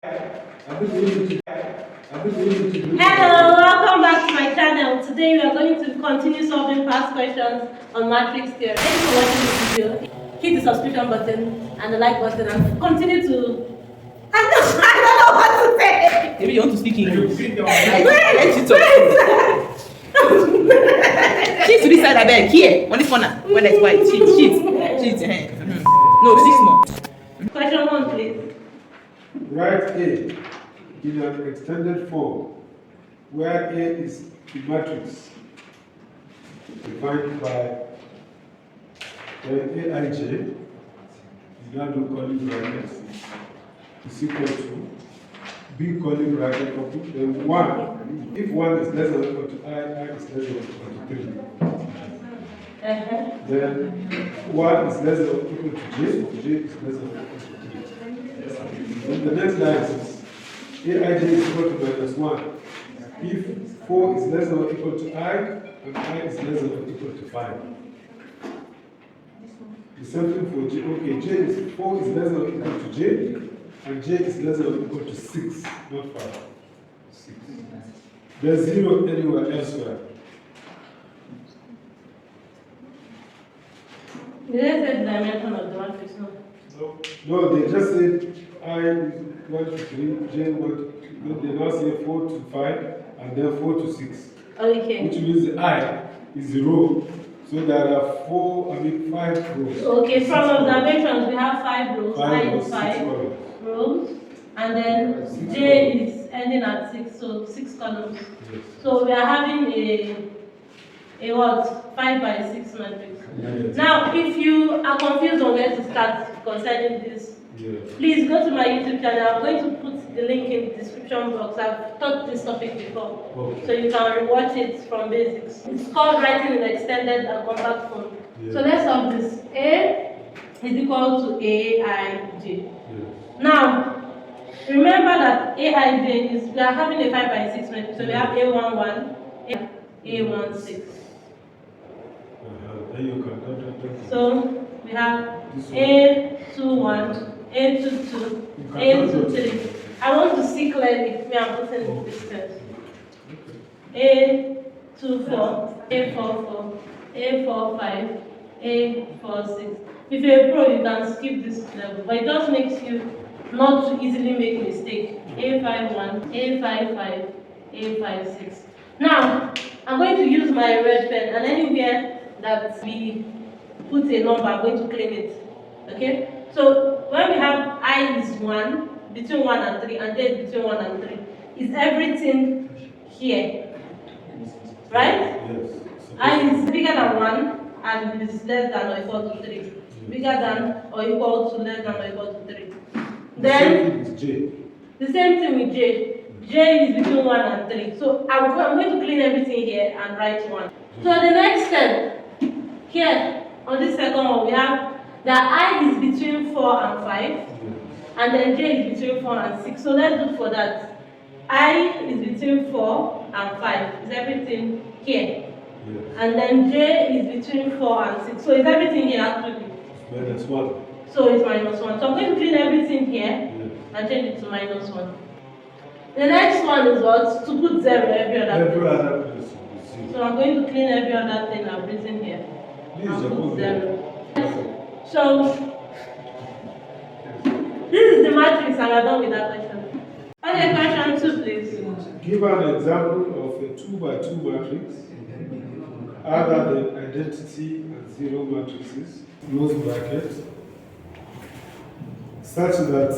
Hello, welcome back to my channel. Today we are going to continue solving past questions on matrix theory. Thank you for watching this video. Hit the subscription button and the like button and continue to... I don't know what to say. Maybe you want to speak English. She's to this side, I beg. Here, on this corner. When there's white. She's. No, 6 more. Question 1, please. Write A in an extended form where A is the matrix defined by Aij, you now do curly brackets, is equal to B curly bracket open, then 1. If 1 is less than or equal to I is less than or equal to 3. Then 1 is less than or equal to J is less than or equal to 3. Then the next line is Aij is equal to -1. If 4 is less than or equal to I, and I is less than or equal to 5. The same thing for J. Okay, J is 4 is less than or equal to J, and J is less than or equal to 6, not 5. 6. There's 0 anywhere elsewhere. Did they say the dimension of the matrix? No, they just said I 1 to 3, J 1 to 3. They now say 4 to 5, and then 4 to 6. Okay. Which means the I is the row. So there are 5 rows. Okay, from observations we have 5 rows. I is 5 columns. rows. And then J is ending at 6, so 6 columns. Yes. So we are having a what? 5 by 6 matrix. Yes. Now, if you are confused on where to start concerning this, Yes. please go to my YouTube channel. I'm going to put the link in the description box. I've taught this topic before, Okay. so you can watch it from basics. It's called writing in extended and compact form. Yes. So let's solve this. A is equal to Aij. Yes. Now, remember that Aij is, we are having a 5 by 6 matrix, so we have A11, A16. Then you can So we have A21, A22, A23. I want to see clearly. Me, I'm putting in distance. A24, A44, A45, A46. If you're a pro, you can skip this level, but it just makes you not to easily make mistake. A51, A55, A56. Now, I'm going to use my red pen, and anywhere that we put a number, I'm going to claim it. Okay? So when we have I is 1, between 1 and 3, and J is between 1 and 3, is everything here? Right? Yes. I is bigger than 1 and is less than or equal to 3. Bigger than or equal to less than or equal to 3. Then the same thing with J. The same thing with J. J is between 1 and 3. So I'm going to clean everything here and write 1. So the next step, here on this second one, we have that I is between 4 and 5, and then J is between 4 and 6. So let's look for that. I is between 4 and 5. Is everything here? Yes. And then J is between 4 and 6. So is everything here actually? -1. So it's -1. So I'm going to clean everything here Yes. and change it to -1. The next one is what? To put 0 every other Every place. other place will be 0. So I'm going to clean every other thing I've written here. Please, And Jacob. put 0. So this is the matrix and we're done with that question. Okay, question 2 please. Give an example of a 2 by 2 matrix other than identity and zero matrices, close bracket, such that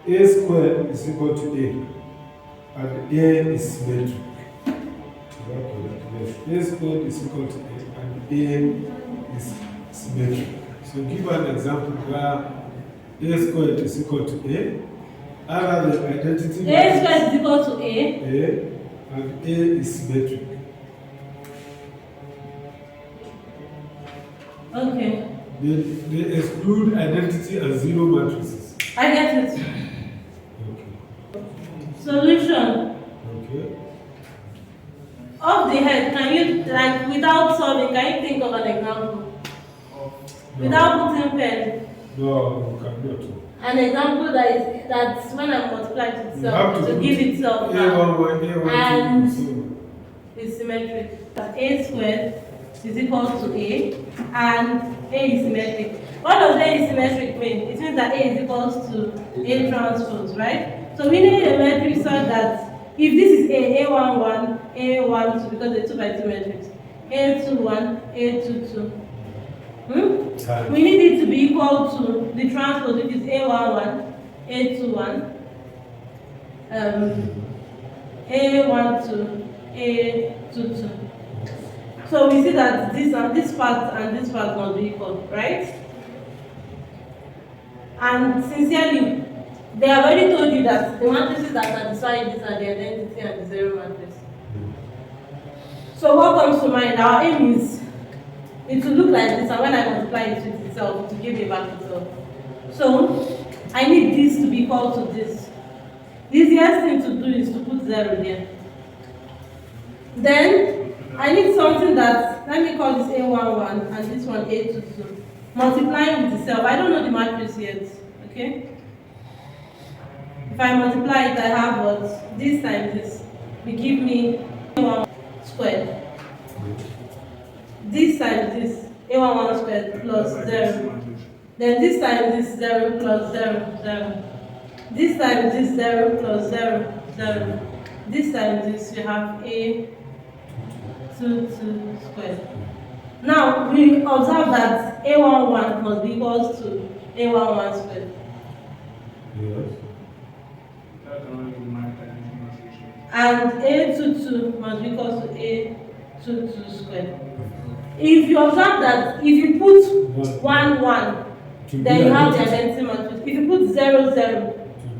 A squared is equal to A and A is symmetric. Yes, A squared is equal to A and A is symmetric. So give an example where A squared is equal to A, other than identity A squared is equal to A. and A is symmetric. Okay. They exclude identity and zero matrices. I get it. Okay. Solution. Okay. Off the head, can you, like, without solving, can you think of an example? No. Without putting pen. No, you cannot. An example that's when I multiply it You have itself, to to give itself back. A11, And A12. is symmetric. That A squared is equal to A, and A is symmetric. What does A is symmetric mean? It means that A is equal to A transpose, right? So we need a metric such that if this is A11, A12, because it's 2 by 2 matrix, A21, A22. We need it to be equal to the transpose, which is A11, A21, A12, A22. So we see that this part and this part must be equal, right? And sincerely, they have already told you that the matrices that satisfy this are the identity and the zero matrix. So what comes to mind? Our aim is it will look like this, and when I multiply it with itself, to give me back itself. So I need this to be equal to this. The easiest thing to do is to put 0 there. Then I need something that, let me call this A11 and this one A22. Multiplying with itself. I don't know the matrix yet. Okay? If I multiply it, I have what? This times this will give me A11 squared. This times this A11 squared plus 0. Then this times this 0 plus 0, 0. This times this 0 plus 0, 0. This times this you have A 2 squared. Now we observe that A11 must be equal to A11 squared. Yes. And A22 must be equal to A22 squared. If you observe that if you put 1, 1, then you have the identity matrix. If you put 0, 0,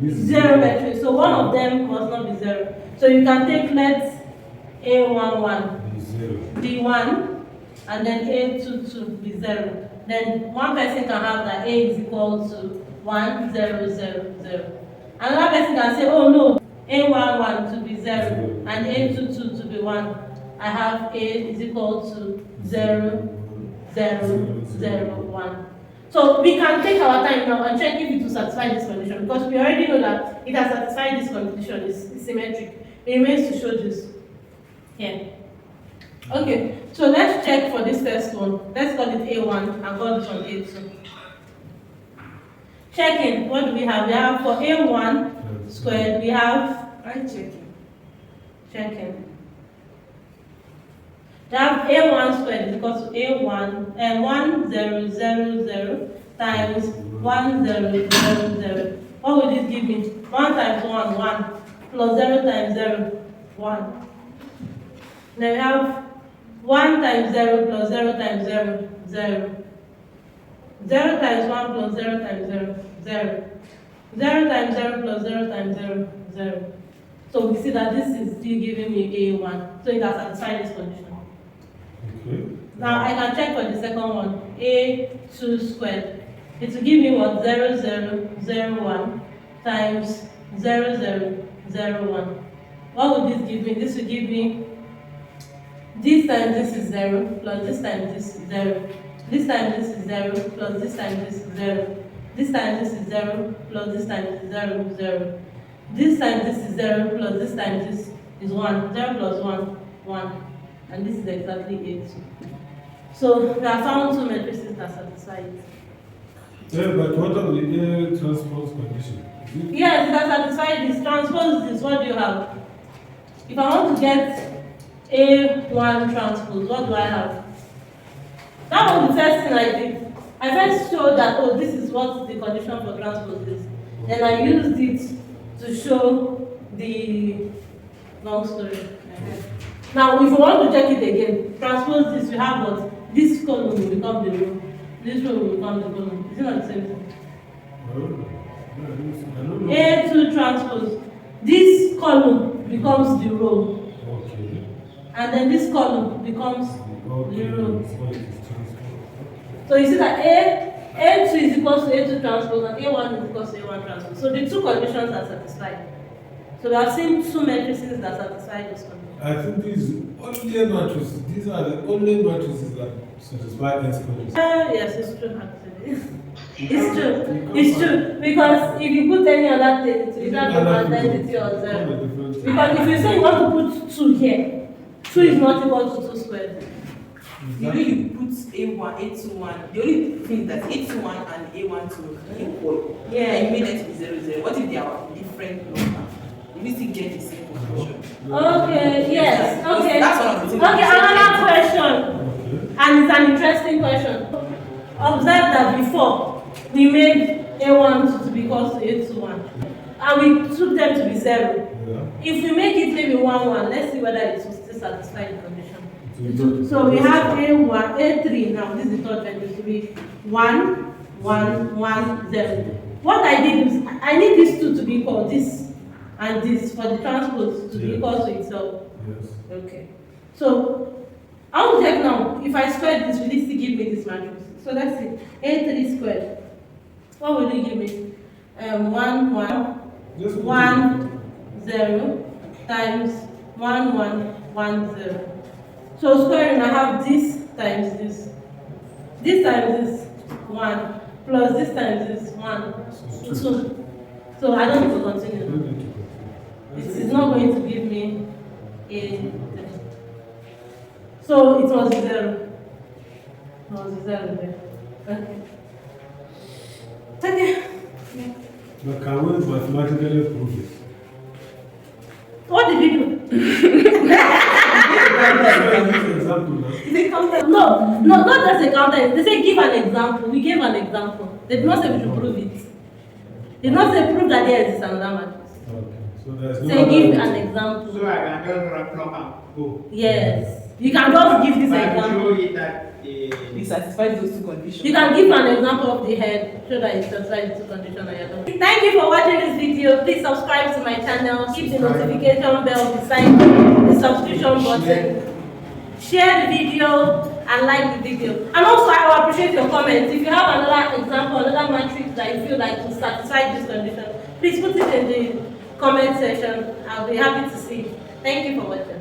zero matrix. So one of them must not be 0. So you can take let A11 be 1 and then A22 be 0. Then one person can have that A is equal to 1, 0, 0, 0. Another person can say, oh no, A11 to be 0 and A22 to be 1. I have A is equal to 0, 0, 0, 1. So we can take our time now and check if it will satisfy this condition, because we already know that it has satisfied this condition, it's symmetric. It remains to show this here. Okay, so let's check for this first one. Let's call it A1 and call this one A2. Checking, what do we have? We have for A1 squared, we have, checking. We have A1 squared is equal to A1 and 1, 0, 0, 0 times 1, 0, 0, 0. What will this give me? 1 times 1, 1 plus 0 times 0, 1. Then we have 1 times 0 plus 0 times 0, 0. 0 times 1 plus 0 times 0, 0. 0 times 0 plus 0 times 0, 0. So we see that this is still giving me A1. So it has satisfied this condition. Okay. Now I can check for the second one, A2 squared. It will give me what? 0, 0, 0, 1 times 0, 0, 0, 1. What will this give me? This will give me this times this is 0 plus this times this is 0. This times this is 0 plus this times this is 0. This times this is 0 plus this times this is 0, 0. This times this is 0 plus this times this is 1. 0 plus 1, 1. And this is exactly A2. So we have found 2 matrices that satisfy it. Yeah, but what about the A transpose condition? Yes, it has satisfied this. Transpose this. What do you have? If I want to get A1 transpose, what do I have? That was the first thing I did. I first showed that, oh, this is what the condition for transpose is. Then I used it to show the long story. Now, if you want to check it again, transpose this, you have what? This column will become the row. This row will become the column. Is it not the same thing? A2 transpose. This column becomes the row. Okay. And then this column becomes the row. So it is transpose. So you see that A2 is equal to A2 transpose and A1 is equal to A1 transpose. So the 2 conditions are satisfied. So we have seen 2 matrices that satisfy this condition. I think these only matrices. These are the only matrices that satisfy S condition. Yes, it's true actually. It's true. It's true. Because if you put any other thing, it will either become identity or zero. Because if you say you want to put 2 here, 2 is not equal to 2 squared. You know you put A1, A21, the only thing that A21 and A12 are equal. Yeah. And you made it to be 0, 0. What if they are different numbers? You still get the same conclusion. Okay, yes, okay. That's one of the things. Okay, another question. And it's an interesting question. Observe that before we made A1 to be equal to A21. And we took them to be 0. Yeah. If we make it maybe 1, 1, let's see whether it will still satisfy the condition. So we have A1, A3 now. This is the third value to be 1, 1, 1, 0. What I did is I need these two to be equal, this and this, for the transpose to be equal to itself. Yes. Okay. So I will check now. If I square this, will it still give me this matrix? So let's see. A3 squared. What will it give me? 1, 1, Just 1, 0 times 1, 1, 1, 0. So squaring, I have this times this. This times this 1 plus this times this 1, 2. So I don't need to continue. It is not going to give me a. So it was 0. It was 0 there. Okay. Okay. But can we mathematically prove it? What did you do? No, not just a counter. They say give an example. We gave an example. They did not say we should prove it. They did not say prove that there exists another matrix. Okay. So there's no Say give other- an example. So I can just plug and go. Yes. You can just give this But I example. show you that It satisfies those two conditions. You can give an example of the head, show that it satisfies the two conditions and you're done. Thank you for watching this video. Please subscribe to my channel. Keep the notification bell beside the subscription button. Share the video and like the video. And also I will appreciate your comments. If you have another example, another matrix that you feel like will satisfy this condition, please put it in the comment section. I'll be happy to see it. Thank you for watching.